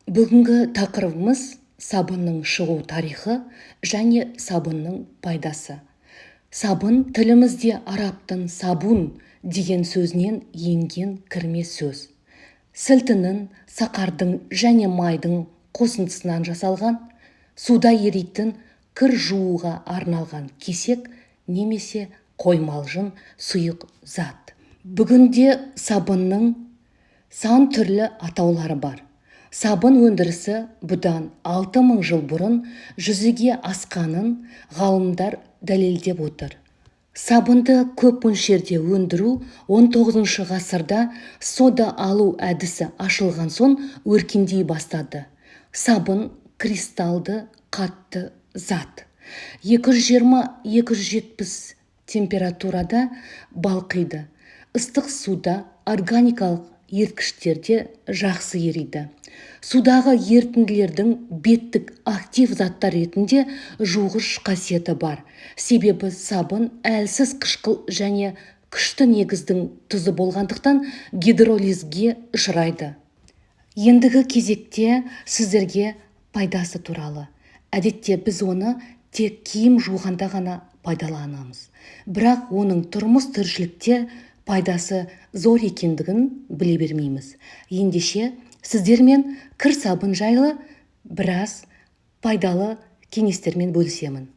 Бүгінгі тақырыбымыз сабынның шығу тарихы және сабынның пайдасы. Сабын тілімізде араптың сабун деген сөзінен енген кірме сөз. Сілтінің, сақардың және майдың қосындысынан жасалған, суда еритін кір жууға арналған кесек немесе қоймалжың сұйық зат. Бүгінде сабынның сан түрлі атаулары бар. Сабын өндірісі бұдан 6000 жыл бұрын жүзеге асқанын ғалымдар дәлелдеп отыр. Сабынды көп мөлшерде өндіру 19 ғасырда сода алу әдісі ашылған соң өркендей бастады. Сабын кристалды қатты зат. 220-270 температурада балқиды. Ыстық суда органикалық еріткіштерде жақсы ериді. Судағы ерітінділердің беттік актив заттар ретінде жуғыш қасиеті бар. Себебі сабын әлсіз қышқыл және күшті негіздің тұзы болғандықтан гидролизге ұшырайды. Ендігі кезекте сіздерге пайдасы туралы. Әдетте біз оны тек киім жуғанда ғана пайдаланамыз. Бірақ оның тұрмыс тіршілікте пайдасы зор екендігін біле бермейміз. Ендеше сіздермен кір сабын жайлы біраз пайдалы кеңестермен бөлісемін.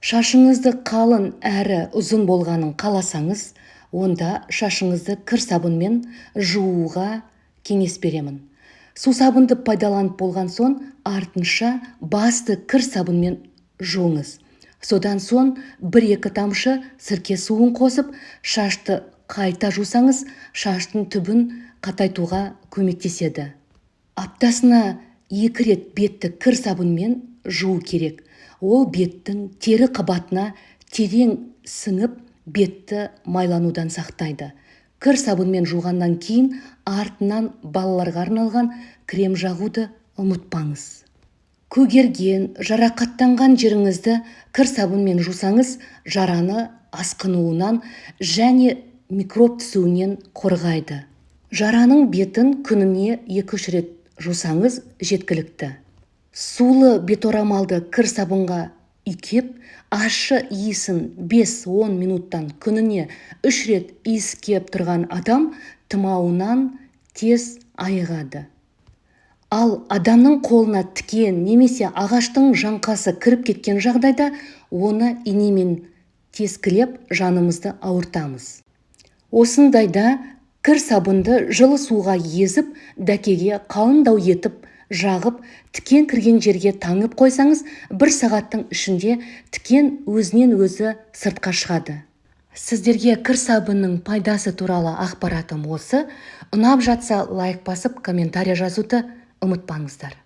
Шашыңызды қалың әрі ұзын болғанын қаласаңыз, онда шашыңызды кір сабынмен жууға кеңес беремін. Су сабынды пайдаланып болған соң, артынша басты кір сабынмен жуыңыз. Содан соң 1-2 тамшы сірке суын қосып, шашты қайта жусаңыз, шаштың түбін қатайтуға көмектеседі. Аптасына 2 рет бетті кір сабынмен жуу керек. Ол беттің тері қабатына терең сіңіп, бетті майланудан сақтайды. Кір сабынмен жуғаннан кейін артынан балаларға арналған крем жағуды ұмытпаңыз. Көгерген, жарақаттанған жеріңізді кір сабынмен жусаңыз, жараны асқынуынан және микроб түсуінен қорғайды. Жараның бетін күніне 2-3 рет жусаңыз жеткілікті. Сулы беторамалды кір сабынға үйкеп, ащы иісін 5-10 минуттан күніне 3 рет иіскеп тұрған адам тұмауынан тез айығады. Ал адамның қолына тікен немесе ағаштың жаңқасы кіріп кеткен жағдайда оны инемен тескілеп жанымызды ауыртамыз. Осындайда кір сабынды жылы суға езіп, дәкеге қалыңдау етіп, жағып, тікен кірген жерге таңып қойсаңыз, 1 сағаттың ішінде тікен өзінен өзі сыртқа шығады. Сіздерге кір сабынның пайдасы туралы ақпаратым осы. Ұнап жатса лайк басып, комментарий жазуды ұмытпаңыздар.